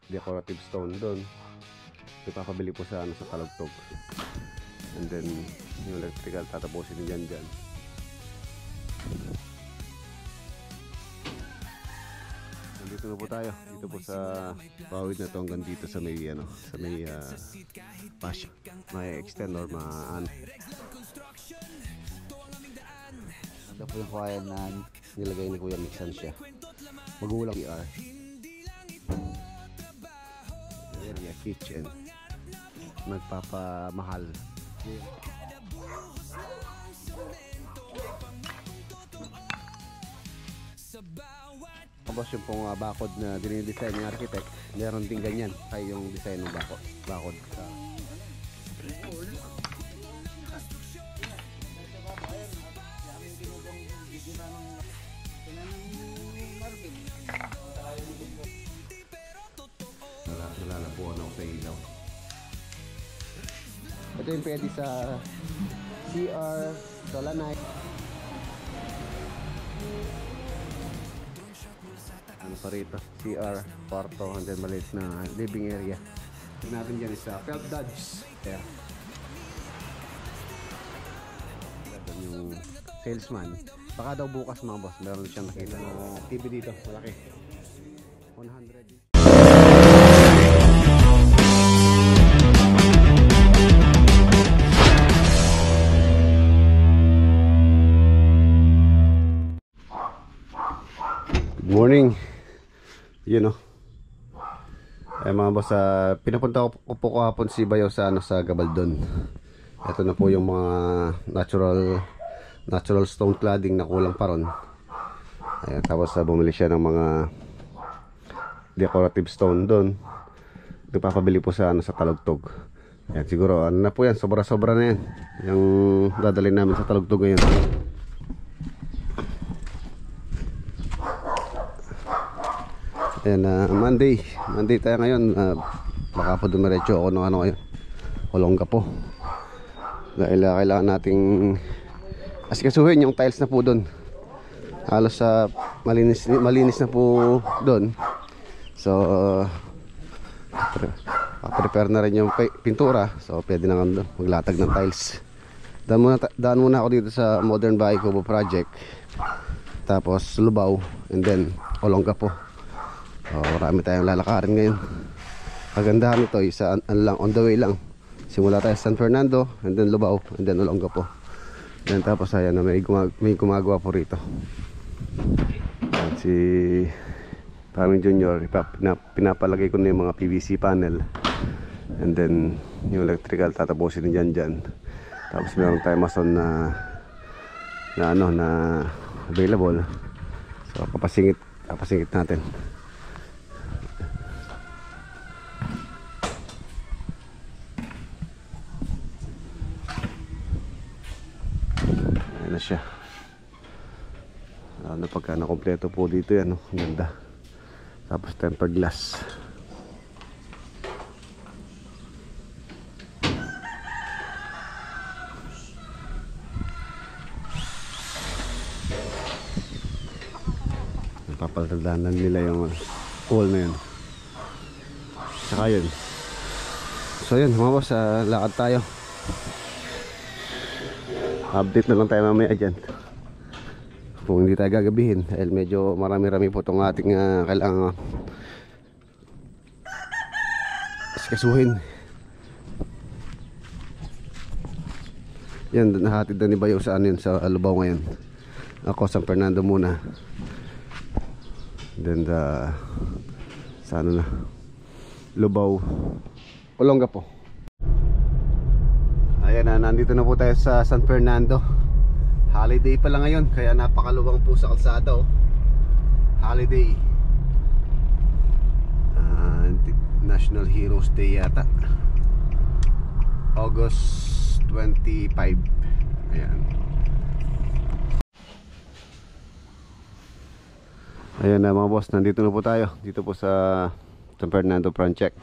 decorative stone doon. Ipapabili po sa sa Kalugtog. And then yung electrical tatapusin niyan dyan. Nandito na po tayo. Dito po sa pawid na to hanggang dito sa may passion. May extend or maan. Ito po yung kaya na nilagay ni Kuya Mixan siya. Magulang PR. Area kitchen. Nagpapamahal. Tapos yung pong bakod na dinidesign ng architect, meron din ganyan ay yung design ng bakod. Nalalabuan ako sa ilaw. Ito yung pwede sa CR, Solanite. Ano pa rito? CR, kwarto, and then maliit na living area. Ito natin dyan is felt Dodge. Yeah. Ito yung salesman. Baka daw bukas mga boss, meron siyang nakita na TV dito, malaki. 100. Morning. Yun o. Ay mga boss, pinapunta ko po kahapon si Bayaw sa sa Gabaldon. Ito na po yung mga natural stone cladding na kulang pa ron. Ayan, tapos bumili siya ng mga decorative stone doon. Ipapabili po sa sa Kalugtog. Ayan, siguro ano na po yan, sobra-sobra na yan. Yung dadalhin namin sa Kalugtog ngayon. Ayan, Monday tayo ngayon. Baka po dumiretso ako ng ano ngayon, Olongapo. Dahil kailangan nating asikasuhin yung tiles na po doon. Halos malinis na po doon. So prepare na rin yung pintura. So pwede na nga maglatag ng tiles. Daan muna ako dito sa Modern Bahay Kubo project. Tapos Lubao, and then Olongapo. Marami tayong lalakarin ngayon. Kagandahan nito isa lang, on the way lang. Simula tayo sa San Fernando, and then Lubao, and then Olongapo. Then tapos ayan na may gumagawa po rito. At si Paming Junior, pinapalagay ko na yung mga PVC panel. And then yung electrical tatapusin na dyan. Tapos meron tayong mason na available. So kapasingit natin. Ayan na siya. Ano pagka nakompleto po dito yan, oh. Ganda. Tapos tempered glass. Napapaladanan nila yung wall na yun. Saka yun. So yun mga boss, lakad tayo. Update na lang tayo mamaya dyan kung hindi tayo gagabihin dahil medyo marami-rami po itong ating kailangan asikasuhin. Yan, nahatid na ni Bayaw sa ano yun, sa Lubao ngayon. Ako San Fernando muna, then sa ano na, Lubao, Olongapo. Ayan na, nandito na po tayo sa San Fernando. Holiday pa lang ngayon, kaya napakaluwang po sa kalsada, oh. Holiday, National Heroes Day yata, August 25. Ayan. Ayan na mga boss, nandito na po tayo. Dito po sa San Fernando Project,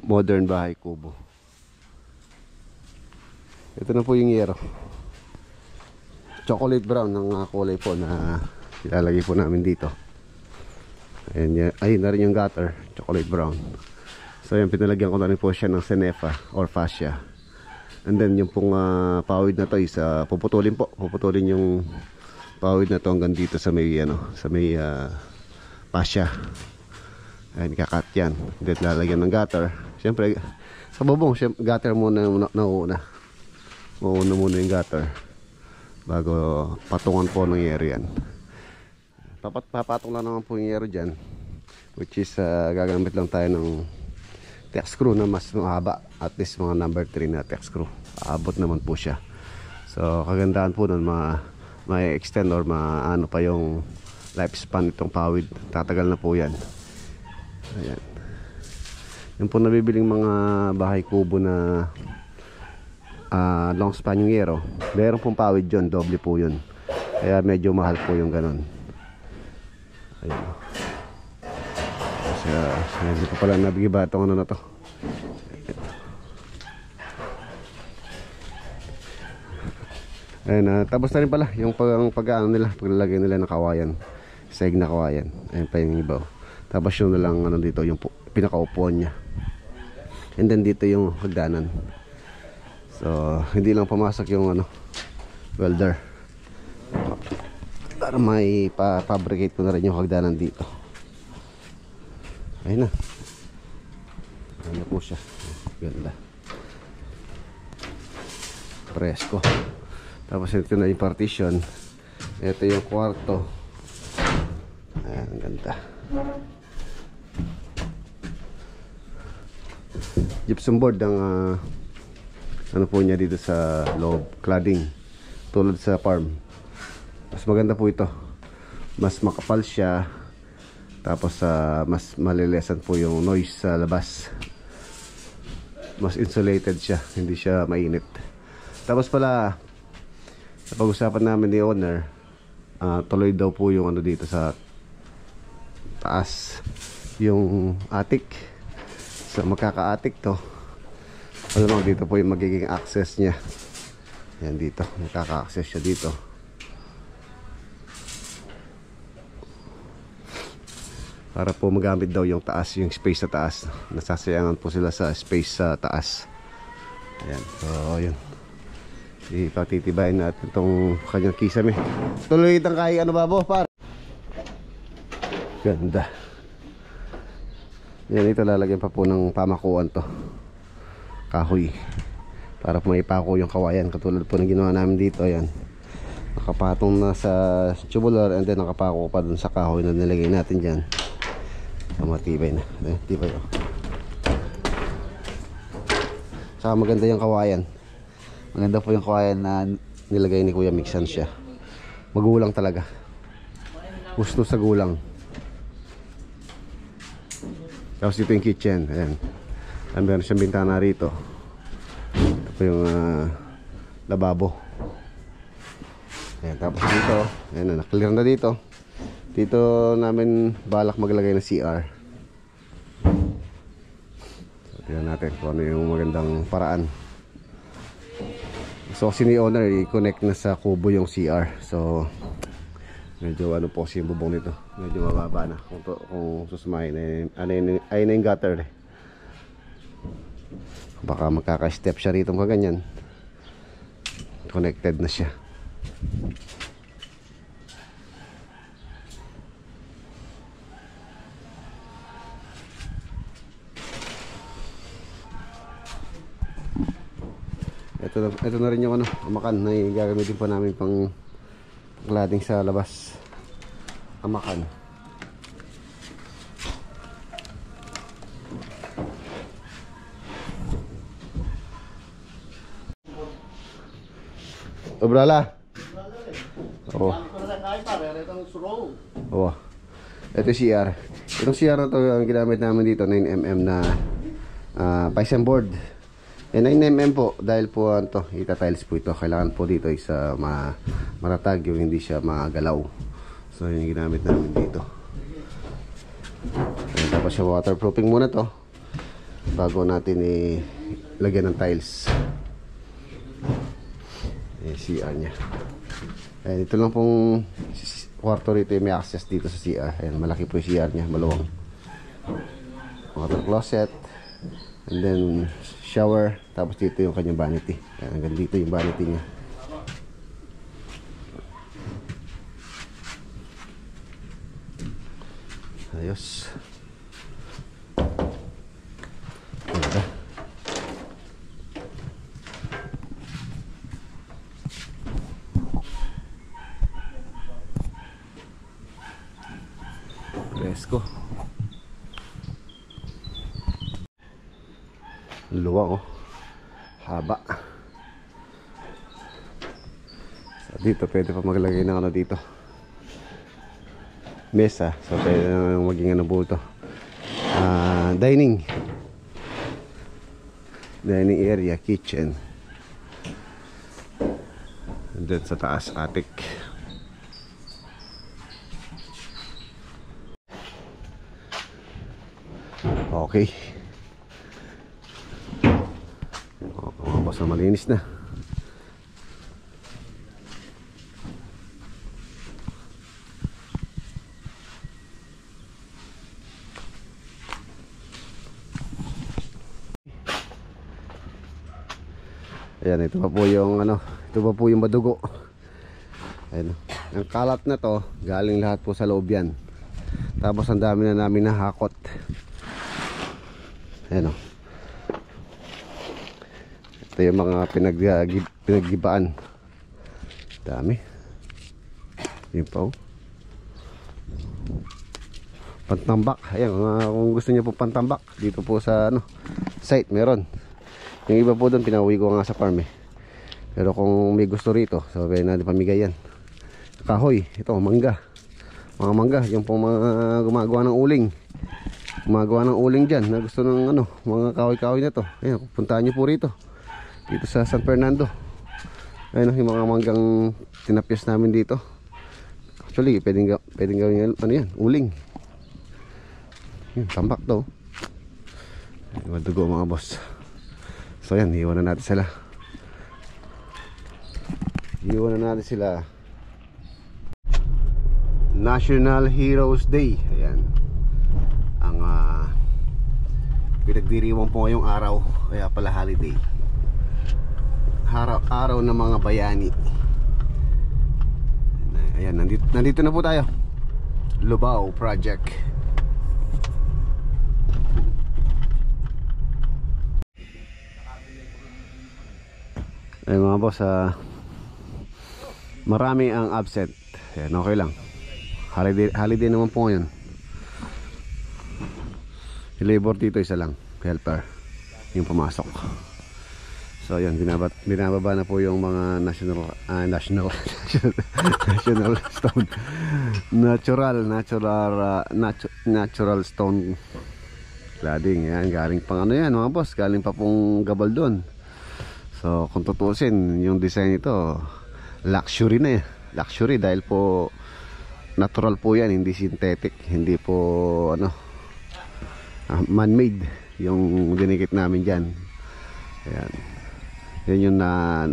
Modern Bahay Kubo. Ito na po yung yero. Chocolate brown ng kulay po na ilalagay po namin dito. Ayun na rin yung gutter, chocolate brown. So yan, pinalagyan ko na rin po siya ng Cenefa or fascia. And then yung pong pawid na to is puputulin po. Puputulin yung pawid na to hanggang dito sa may fascia. Ayan, kakat yan. Then lalagyan ng gutter. Siyempre sa bubong, gutter muna nauna. Mauna muna yung gutter bago patungan po ng yero yan. Papatong lang naman po yung yero dyan, which is gagamit lang tayo ng tex screw na mas mahaba, at least mga number 3 na tex screw. Aabot naman po siya. So kagandahan po nun, may extend or maano pa yung lifespan itong pawid. Tatagal na po yan. Ayan. Yung po nabibiling mga bahay kubo na long span yung yero, meron pong pawid yun, doble po yun. Kaya medyo mahal po yung ganun. Ayun. Kasi hindi pa pala nabigiba itong ano na to. Ayun, tapos na rin pala yung pag-ano nila, paglalagay nila ng kawayan, seg na kawayan. Ayun pa yung ibaw. Tapos yun na lang ano dito, yung pinakaupuan niya. And then dito yung hagdanan. So hindi lang pumasok yung welder, para may fabricate ko na rin yung hagdanan dito. Ayun na. Ano po siya. Ganda. Presko. Tapos ito na yung partition. Ito yung kwarto. Ayan, ang ganda. Gypsum board ang ano po niya dito sa loob, cladding, tulad sa farm. Mas maganda po ito, mas makapal siya. Tapos mas malilesan po yung noise sa labas. Mas insulated siya, hindi siya mainit. Tapos pala, sa pag-usapan namin ni owner, tuloy daw po yung ano dito sa taas, yung attic. So magkaka-attic to. Ano dito po yung magiging access niya. Yan dito, magkaka-access siya dito. Para po magamit daw yung taas, yung space sa taas. Nasasayangan po sila sa space sa taas. Ayan, so yun. Ipatitibayin natin itong kanyang kisame. Tuloy itang kahit ano babo, par. Ganda. Yan, ito lalagyan pa po ng pamakuan to, kahoy, para po maipako yung kawayan. Katulad po ng ginawa namin dito. Ayan, nakapatong na sa tubular, and then nakapako pa dun sa kahoy na nilagay natin dyan. Matibay na. Tibay oh. Saka maganda yung kawayan. Maganda po yung kawayan na nilagay ni Kuya Mixan siya. Magulang talaga. Gusto sa gulang. Tapos dito yung kitchen. Ayan. Meron siyang bintana rito. Ito po yung lababo. Ayan. Tapos dito, ayan na, naklear na dito. Dito namin balak maglagay ng CR. So, tingnan natin kung ano yung magandang paraan. So kasi ni owner i-connect na sa kubo yung CR. So medyo ano po kasi yung bubong nito, medyo mababa na kung susumahin ay na yung gutter eh. Baka magkaka-step siya rito mga ganyan. Connected na siya. Ito na rin yung amakan na gagamitin pa namin pang cladding sa labas. Amakan. Obrala. Oo. Oo. Ito yung CR. Itong CR na to, ang ginamit namin dito 9mm na Python board. 9mm po, dahil po ita-tiles po ito. Kailangan po dito is maratag, yung hindi siya magalaw. So yun yung ginamit namin dito. Ayan, tapos yung waterproofing muna to bago natin ilagyan ng tiles. CR nya. Ayan, ito lang pong kwarto rito yung may access dito sa CR. Ayan, malaki po yung CR niya, maluwang. Water closet. And then shower. Tapos dito yung kanyang vanity. Ayan, hanggang dito yung vanity niya. Ayos. Ganda. Presko. Luwang, oh. Haba. So dito pwede pa maglagay ng ano dito, mesa. So pwede na maging ano po ito, dining area, kitchen. And then sa taas, attic. Okay. Mga boss, na malinis na. Ayan, ito pa po yung ano, ito pa po yung madugo. Ayan, ang kalat na to galing lahat po sa loob yan. Tapos ang dami na namin nahakot. Ayan, oh. Ito yung mga pinaggibaan. Dami. Yun pa, oh. Pantambak. Ayan, kung gusto niyo po pantambak, dito po sa ano, site meron. Yung iba po doon pinauwi ko nga sa farm eh. Pero kung may gusto rito, so pwede natin pamigay yan. Kahoy, ito, mangga. Mga mangga, yung po mga gumagawa ng uling. Gumagawa ng uling dyan na gusto ng ano, mga kahoy-kahoy na to. Ayan, puntahan nyo po rito. Dito sa San Fernando. Ayan, yung mga manggang tinapyas namin dito. Actually, pwedeng gawin ano yan, uling. Yan, tambak to. Madugo mga boss. So yan, iwan na natin sila. National Heroes Day. Ayan. Ang pinagdiriwang po ngayong araw. Kaya pala holiday. Araw ng mga bayani. Ayan, nandito na po tayo. Lubao Project. Ay mga boss, marami ang absent. Ayan, okay lang. Holiday naman po ngayon. Yung labor dito isa lang, helper yung pumasok. So ayan, binababa na po yung mga national stone, natural stone cladding. Yan, galing pang ano yan mga boss, galing pa pong gabal doon. So kung tutusin, yung design ito luxury na eh. Luxury dahil po natural po yan, hindi synthetic, hindi po ano, man-made yung dinikit namin dyan. Ayan. Yan yung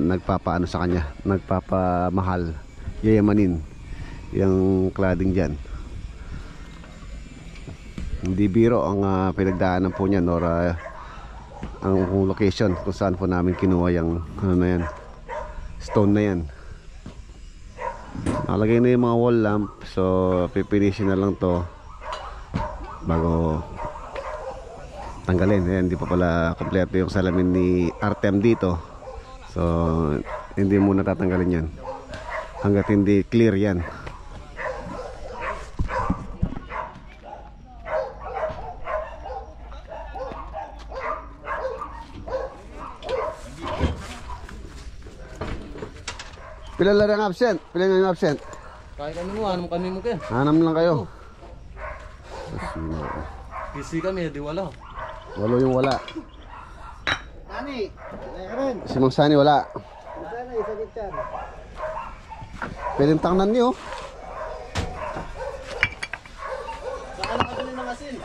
nagpapaano sa kanya, nagpapamahal, yayamanin yung cladding dyan. Hindi biro ang pinagdaanan po niyan or ang location kung saan po namin kinuha yung ano na yan, stone na yan. Nakalagay na yung mga wall lamp. So pipinishin na lang to bago tanggalin. Ayan, hindi pa pala kompleto yung salamin ni Artem dito. So hindi muna tatanggalin yan hanggat hindi clear yan. Pila lang ang absent? Pila lang ang absent? Kahit ano mo, anong kami mo kayo? Hanam lang kayo. Busy kami, di wala. Walo yung wala. Ani, meron. Si Mang Sani wala. Sana isagit yan. Pwedeng tangnan niyo. Saka nakabili ng asin.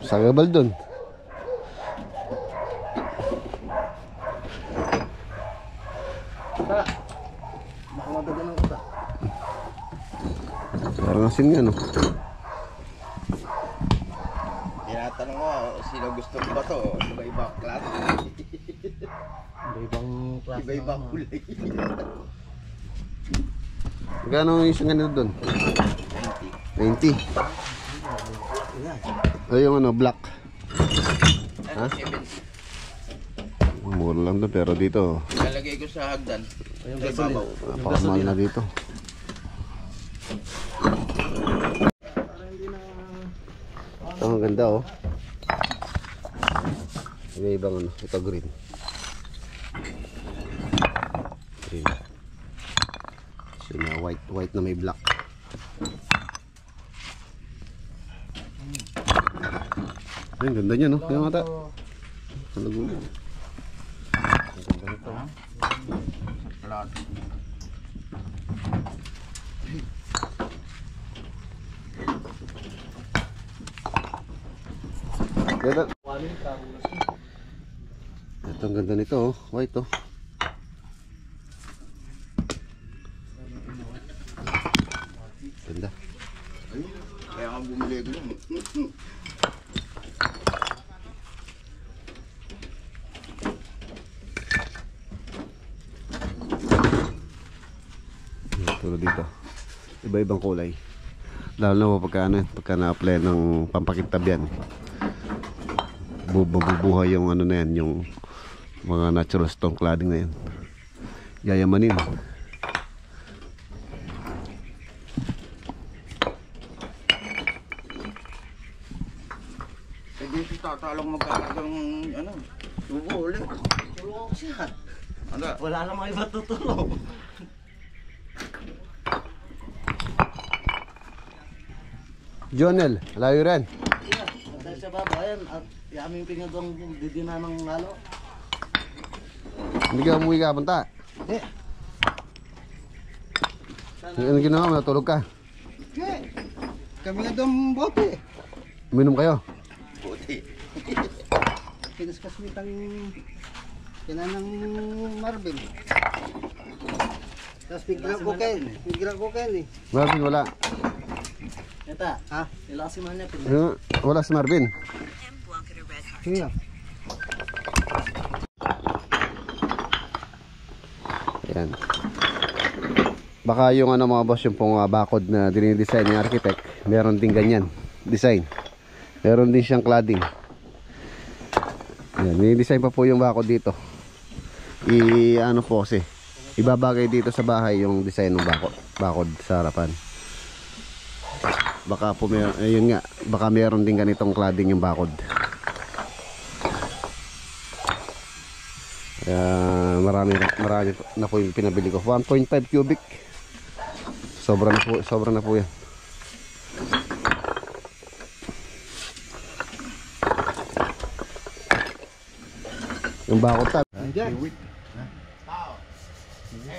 Sa gabal dun. Baka madugo ng uta. Ayusin nga, no? Tinatanong ko, sino gusto ko ba to? Iba-ibang klase. Iba-ibang klase. Iba-ibang kulay. Magkano yung isang ganito doon? 90. Ay, yung ano, black. Ha? 70. Mura lang doon, pero dito, Ilalagay ko sa hagdan. Yung Sa gasolina. ibabaw. napakamahal na dito. Ito, ang ganda, oh. May ibang ano, ito green. Green. So, na white na may black. Ay, ang ganda niya, no? Kaya mata. Ang laguna. Ang ganda nito. Lahat. Ganda. Ito ang ganda nito, oh. White, oh. Ganda. Kaya nga bumili ko yun. Tulad dito. Iba-ibang kulay. Lalo na pagka ano, pagka na-apply ng pampakintab yan. Bubuhay yung ano na yan, yung mga natural stone cladding na yan. Yayamanin. Hindi si tatalong magkakaroon ng ano, tubo ulit. Tulungan ko siya. Ano? Wala namang iba tutulong. Jonel, layo rin. Dahil sa baba, ayan. At aming pingadong didina ng halo. Hindi ka umuwi ka, punta. Eh. Ano ginawa mo? Natulog ka? Eh. Kami nga doon bote. Uminom kayo? Buti. Kinaskas-mitang kinanang Marvin. Tapos biglang cocaine. Biglang cocaine eh. Marvin, wala. Eta, ha? Ilang si Manya pin. Wala si Marvin. Sige lang. Ayan. Baka yung ano mga boss, yung pong bakod na dinidesign ng architect, meron din ganyan design. Meron din siyang cladding. Ayan, dinidesign pa po yung bakod dito. Ano po kasi, ibabagay dito sa bahay yung design ng bakod sa harapan. Baka po ayun nga, baka meron din ganitong cladding yung bakod. Kaya marami na po yung pinabili ko. 1.5 cubic. Sobra na po yan. Yung bakod ta.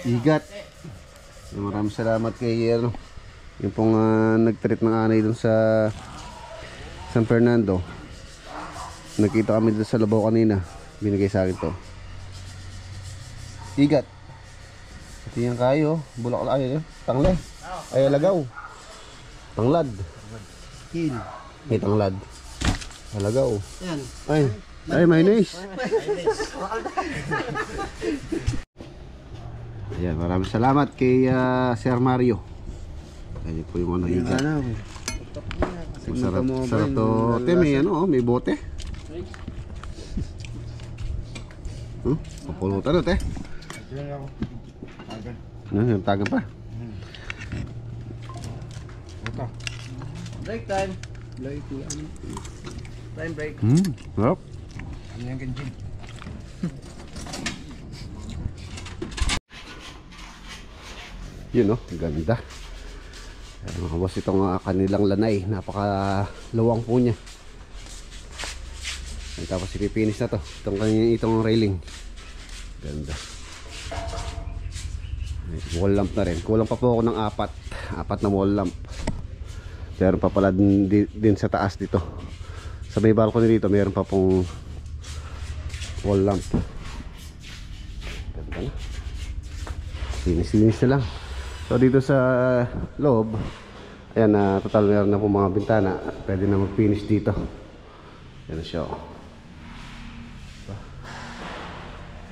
Igat. Maraming salamat kay ano, yung pong nag-treat ng anay dun sa San Fernando. Nakita kami dun sa Labaw kanina. Binigay sa akin to. Igat. Ito yan kayo. Bulak ay tanglay. Ay alagaw. Tanglad. Kin. May tanglad. Alagaw. Yan. Ay mayonnaise. Ayan, maraming salamat kay Sir Mario. Ayan po yung ano igat. Sarap to. Te, may ano, may bote. Papulutan na, te. Yung tagan pa. Break time. Time break. Sarap. Yun, no? Ganda. Ayan, mga boss, itong kanilang lanay. Napaka-lawang po niya. Ayan, tapos ipipinis na to. Itong railing. Ganda. Wall lamp na rin. Kulang pa po ako ng apat na wall lamp. Meron pa pala din sa taas dito. Sa may balcony dito meron pa pong wall lamp. Ganda na. Linis na lang. So dito sa loob Ayan, total meron na po mga bintana. Pwede na mag-finish dito. Ayan na siya.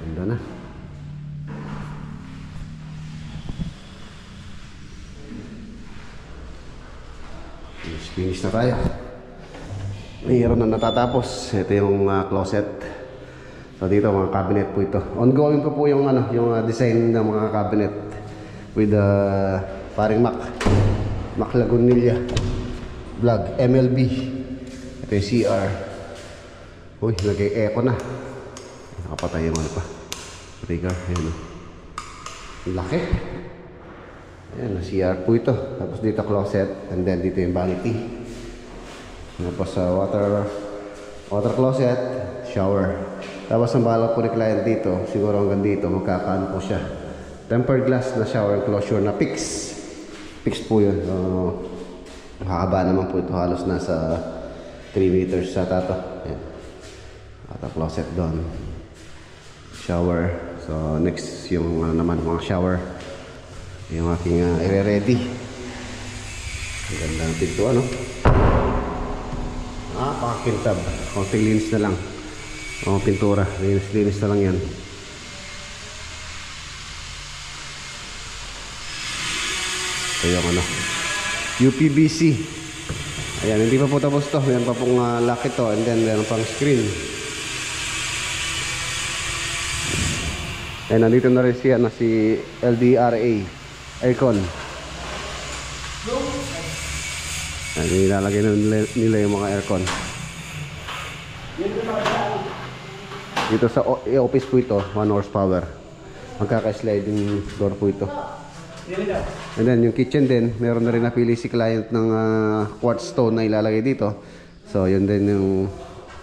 Ganda na. Finish na tayo. Mayroon na natatapos. Ito yung closet. So dito mga cabinet po ito. Ongoing po yung design ng mga cabinet with paring Mac Lagunilla vlog MLB. Ito yung CR. Uy, nag-e-echo na. Nakapatay yung ano pa. Trigger, ayan o. Laki. Ayan, CR po ito. Tapos dito closet. And then dito yung vanity. Tapos water closet, shower. Tapos ang balak po ni client dito, siguro hanggang dito, magkakaan po siya. Tempered glass na shower enclosure na fix. Fix po yun. Makakaba naman po ito. Halos nasa 3 meters sa tato. Ayan. Water closet doon. Shower. So next yung naman mga shower. Yung aking i-ready. Ang ganda ng pinto pakakintab. Konting linis na lang. Pintura. Linis na lang yan. Ito yung UPVC. Ayan, hindi pa po tapos to. Meron pa pong lock ito. And then meron pang screen. Ayan, nandito na rin si LDRA aircon. Ayan, nilalagay na nila yung mga aircon. Dito sa office po ito, 1 horsepower. Magkaka-sliding door po ito. And then yung kitchen din, meron na rin napili si client ng quartz stone na ilalagay dito. So yun din yung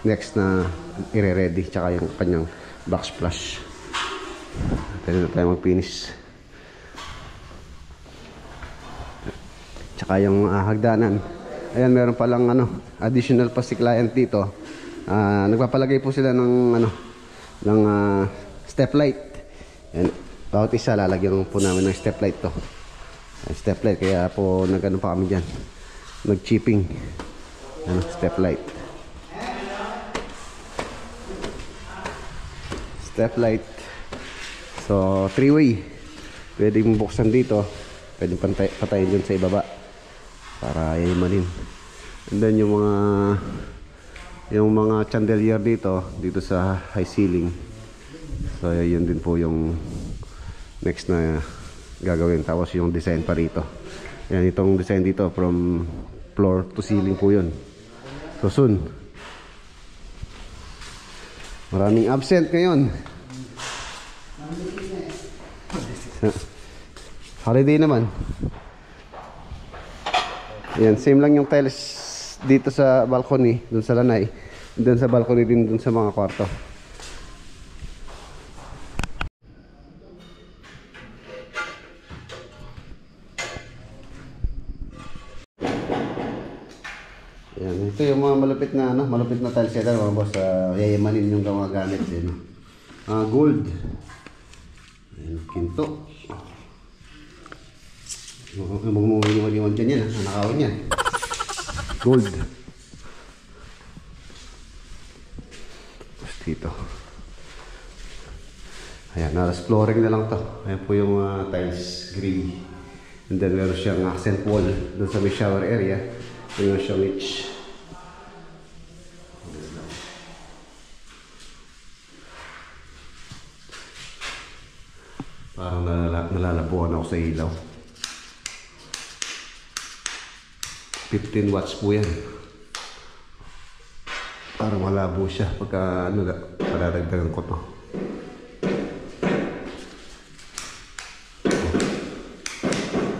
next na i-ready. Tsaka yung kanyang backsplash. Pwede na tayo mag-finish. Tsaka yung hagdanan. Ayan, meron palang additional pa si client dito. Nagpapalagay po sila ng step light. Ayan, bawat isa lalagyan po namin ng step light to. Step light, kaya po nagano pa kami dyan. Nag-chipping. Step light. Step light. So, 3-way. Pwedeng buksan dito. Pwedeng patayin dyan sa ibaba. Para yayimanin. And then yung mga chandelier dito sa high ceiling. So, yun din po yung next na gagawin. Tapos yung design pa rito. Yan, itong design dito from floor to ceiling po yun. So, soon. Maraming absent ngayon. Holiday naman. Yan, same lang yung tiles dito sa balcony, dun sa lanay. Dun sa balcony din dun sa mga kwarto. Yan, ito yung mga malupit na tiles setter mga boss. Yayamanin yung gawa-gamit din. Gold. Ayan, kinto. Magmumuli-muli dyan yan, nakawin yan. Gold. Tapos dito. Ayan, nalas flooring na lang to. Ayan po yung tiles gray. And then meron siyang accent wall doon sa may shower area. Meron siyang niche. Parang nalalabuhan ako sa ilaw. 15 watts po yan. Parang malabo siya pagka padadagdagan ko to.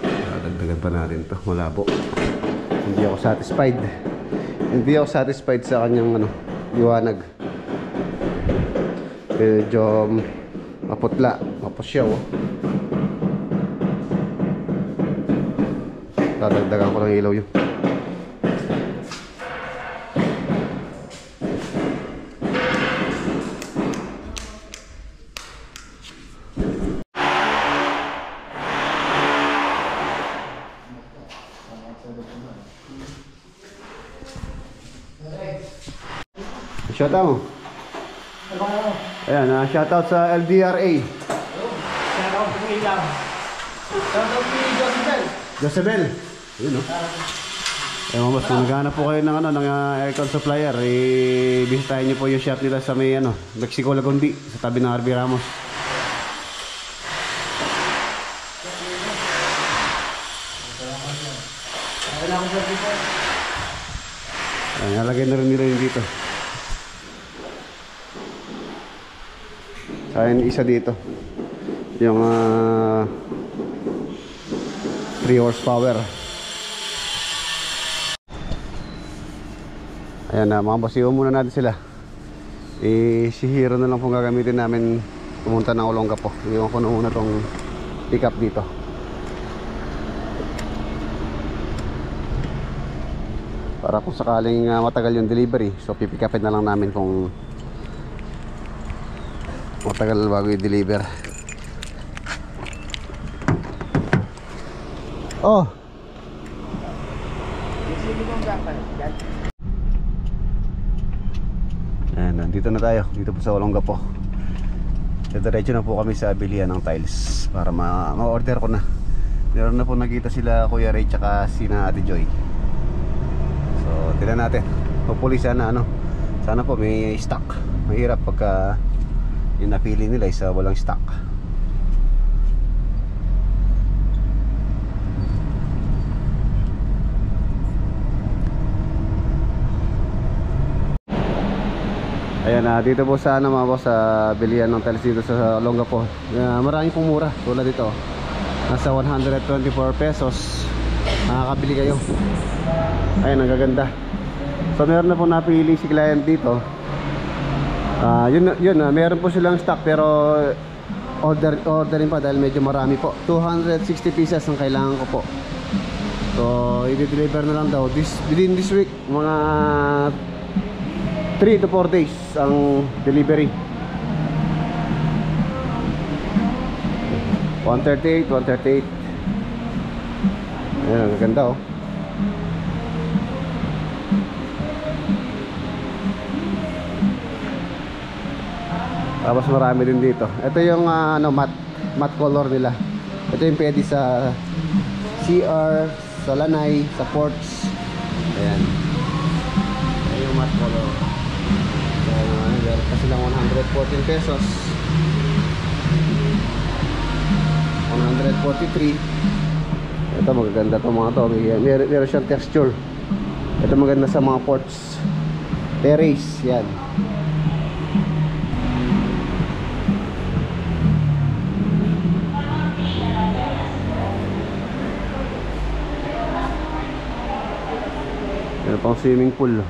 Padadagdagan pa natin to. Malabo. Hindi ako satisfied. Hindi ako satisfied sa kanyang liwanag. Medyo maputla. Mapusyaw. Dadagdagan ko ng ilaw yun. Shoutout mo. Ayan, shoutout sa LDRA. Shoutout po ilang. Shoutout po Josebel. Josebel. Yun, no? Ayun, boss, kung naghahanap po kayo ng, ng aircon supplier, bisitahin niyo po yung shop nila sa may Mexico Lagundi, sa tabi ng RB Ramos. Ayan, nalagay na rin nila yun dito. Sa akin, isa dito. Yung 3 horsepower. Ayan na, mga boss, iwan muna natin sila. Si Hero na lang pong gagamitin namin pumunta ng Olongapo. Iwan ko na muna tong pick up dito. Para kung sakaling matagal yung delivery, so pipick upin na lang namin kung matagal bago i-deliver. Oh! Ayan, nandito na tayo. Dito po sa Olongapo. Diretso na po kami sa bilihan ng tiles para ma-order ko na. Meron na po nakita sila Kuya Ray tsaka sina Ate Joy. So, tignan natin. Hopefully sana sana po may stock. Mahirap pagka yung napili nila isa walang stock. Ayan, dito po sa mga boss, sa bilihan ng tiles dito sa Olongapo. Maraming pong mura tulad dito. Nasa 124 pesos makakabili kayo. Ayan, ang gaganda. So meron na po napili si client dito. Yun, meron po silang stock pero orderin pa dahil medyo marami po. 260 pieces ang kailangan ko po. So i-deliver na lang daw within this week. Mga 3 to 4 days ang delivery. 138. Ayan, ang gaganda oh. Tapos marami din dito. Ito yung matte color nila. Ito yung pwede sa CR, sa lanay, sa ports. Ayan. Ayan yung matte color. Kasi lang 114 pesos. 143. Ito magaganda to mga to. Meron siyang texture. Ito maganda sa mga ports. Terrace, yan. Meron pang swimming pool.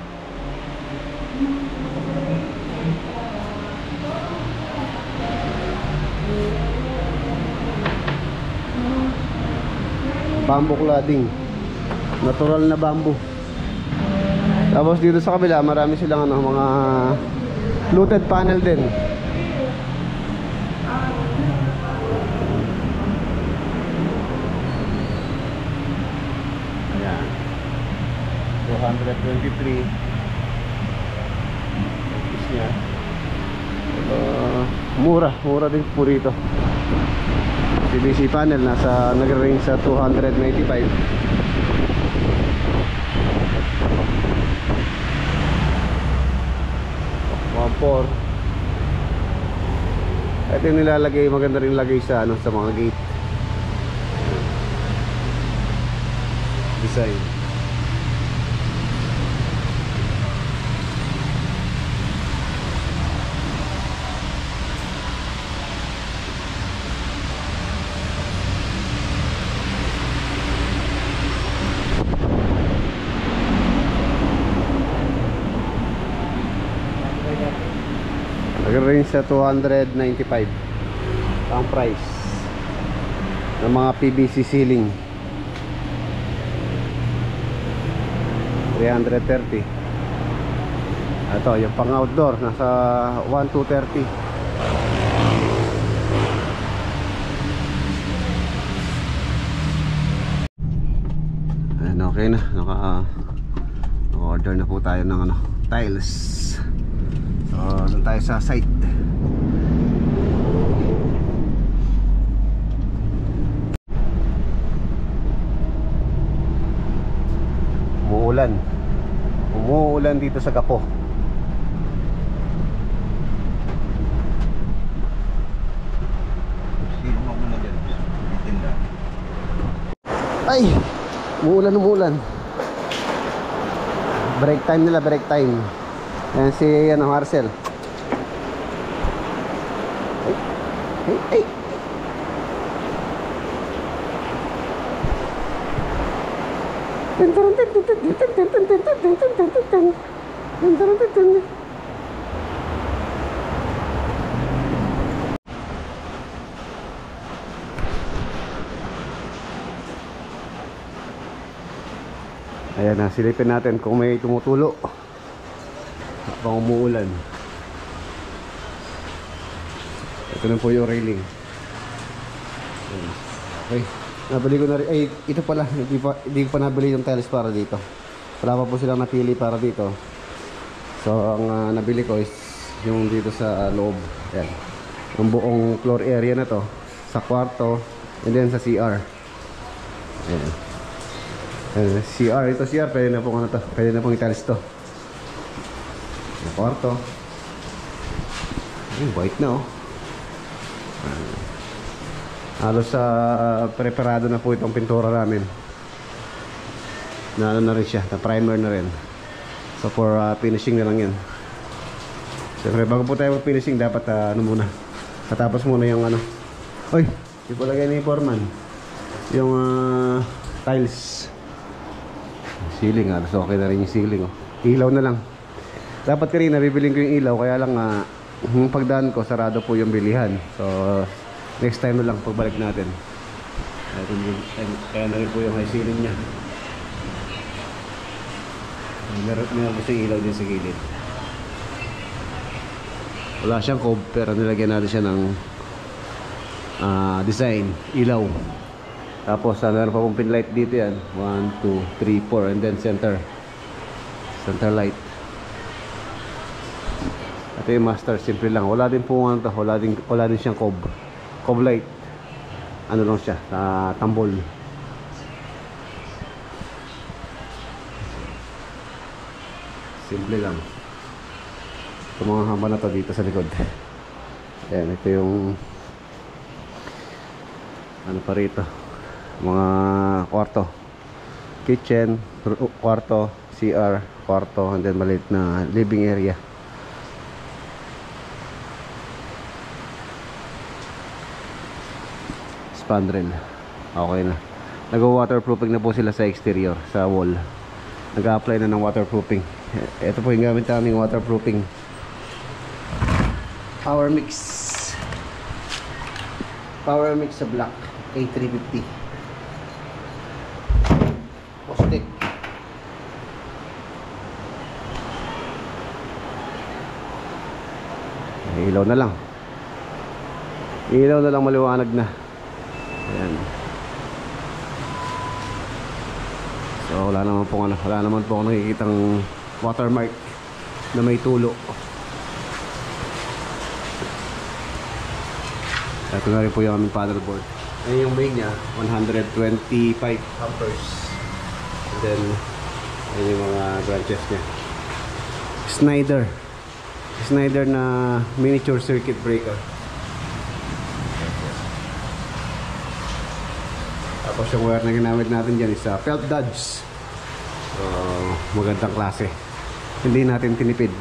Bamboo cladding. Natural na bamboo. Tapos dito sa kabila, marami silang mga fluted panel din. Ayan. 223. Niya. Mura din po rito. PVC panel nagre-range sa 295. 1.4. Ito yung nilalagay, maganda rin lagay sa sa mga gate. Design. Nag-range sa 295 ang price ng mga PVC ceiling. 330. Ito yung pang outdoor nasa 1,230. Ayan, okay na. Naka-order na po tayo ng tiles. So, doon tayo sa site. Umuulan dito sa Gapo. Sino mo muna dyan? Tinda. Ay! Umuulan. Break time nila, break time. Yan si Marcel. Ay! Ayan na, silipin natin kung may tumutulo habang umuulan. Ito na po yung railing. Okay, nabili ko na rin. Ay, ito pala, hindi ko pa nabili yung tiles para dito. Wala pa po silang napili para dito. So, ang nabili ko is yung dito sa loob. Ayan, ang buong floor area na to, sa kwarto and then sa CR. Ayan. CR, ito CR, pwede na pong pwede na pong italis to. Yung kwarto. White na oh. Halos preparado na po itong pintura namin. Na rin siya, na primer na rin. So for finishing na lang yan. Siyempre bago po tayo finishing dapat muna, katapos muna yung Oy, ipalagay ni Foreman yung tiles. Ceiling, so okay na rin yung ceiling oh. Ilaw na lang. Dapat kanina bibiling ko yung ilaw, kaya lang yung pagdaan ko sarado po yung bilihan. So next time na lang pagbalik natin. Kaya na rin po yung high ceiling nya. Meron po yung ilaw din sa gilid. Wala siyang cob, pero nilagyan natin siya ng design, ilaw. Tapos meron pa pong pin light dito yan. 1, 2, 3, 4 and then center light. Ito yung master, simple lang. Wala din po wala din siyang cob light. Ano lang siya, tambol. Simple lang. Ito mga hamba na to dito sa likod. Ayan, ito yung pa rito, mga kwarto, kitchen, kwarto, CR, kwarto, and then maliit na living area. Spandrel, okay na. Nag-waterproofing na po sila sa exterior, sa wall. Nag-apply na ng waterproofing. Ito po yung gamit naming waterproofing. Power mix sa black A350 Postic. Ilaw na lang maliwanag na. Ayan. So wala naman po ako nakikitang watermark na may tulo. Ito na rin po yung aming paddleboard. Ayan yung main nya, 125 amperes. And then ayan yung mga branches nya. Schneider na miniature circuit breaker. Tapos yung wire na ginamit natin dyan is Felt Dodge. So magandang klase, hindi natin tinipid.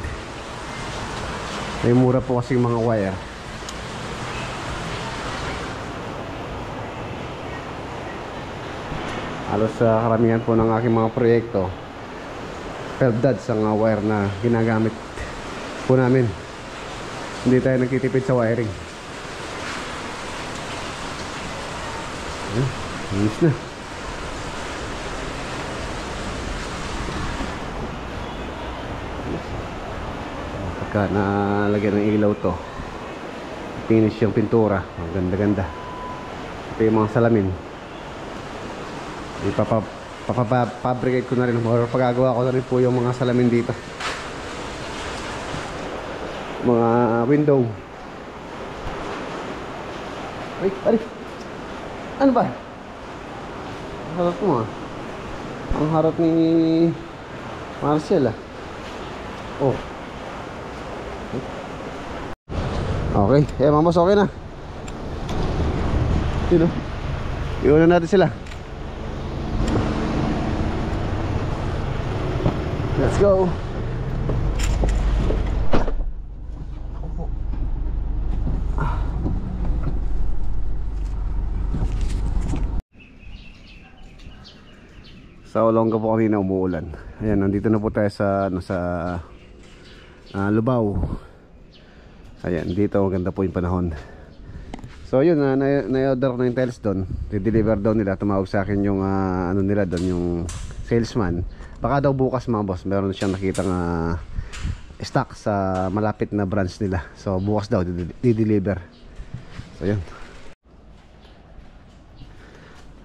May mura po kasing mga wire. Halos sa karamihan po ng aking mga proyekto, Felt Dodge ang wire na ginagamit po namin. Hindi tayo nagtitipid sa wiring. Ayos na. Pagka nalagyan ng ilaw to, finish yung pintura, ang ganda-ganda. Ito yung mga salamin, ipapabricate ko na rin, or pagagawa ko na rin po yung mga salamin dito. mga window. Ay, ano ba? Ang harap mo ah. Ang harap ni Marcel ah. Oh. Okay, mga boss, okay na. Yun oh. Iunan natin sila. Let's go. Sa Olonga po kanina umuulan. Ayan, nandito na po tayo sa Lubao. Ayan, dito maganda po yung panahon. So yun, na-order na yung tiles doon. I-deliver daw nila. Tumawag sa akin yung ano nila doon, yung salesman. Baka daw bukas mga boss, meron siyang nakitang stock sa malapit na branch nila. So bukas daw di-deliver. So yun.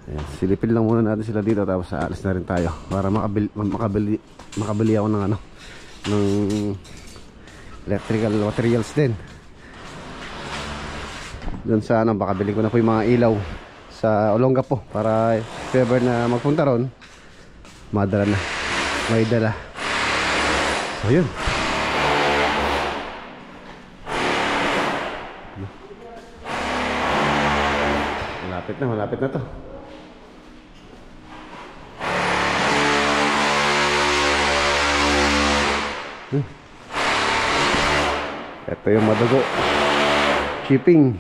Ayan, silipin lang muna natin sila dito, tapos aalis na rin tayo para makabili ako ng ng electrical materials din. Doon sa baka bilhin ko na po yung mga ilaw sa Olonga po para if ever na magpunta ron, madala na, may dala. So yun. Malapit na to. Ito yung madugo. Shipping.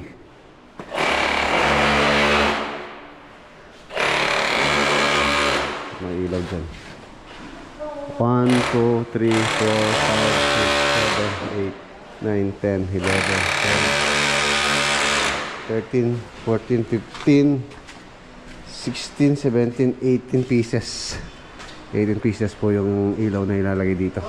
May ilaw dyan. 1, 2, 3, 4, 5, 6, 7, 8, 9, 10, 11, 12, 13, 14, 15, 16, 17, 18 pieces. 18 pieces po yung ilaw na ilalagay dito.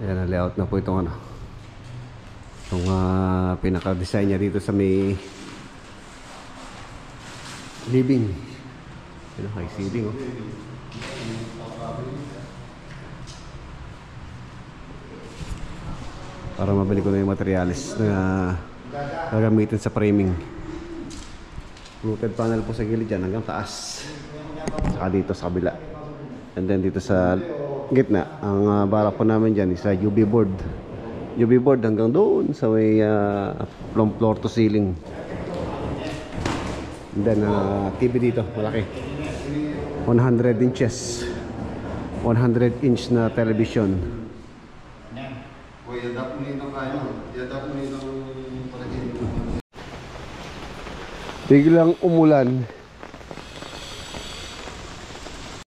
Ayan, na-layout na po itong itong pinaka-design niya dito sa may living. Ayan, high ceiling oh. Para mabili ko na yung materials na gagamitin sa framing. Fluted panel po sa gilid dyan hanggang taas, saka dito sa kabila, and then dito sa gitna ang bara po namin dyan is UV board. UV board hanggang doon sa may from floor to ceiling. And then TV dito malaki, 100 inches, 100 inch na television. Biglang umulan.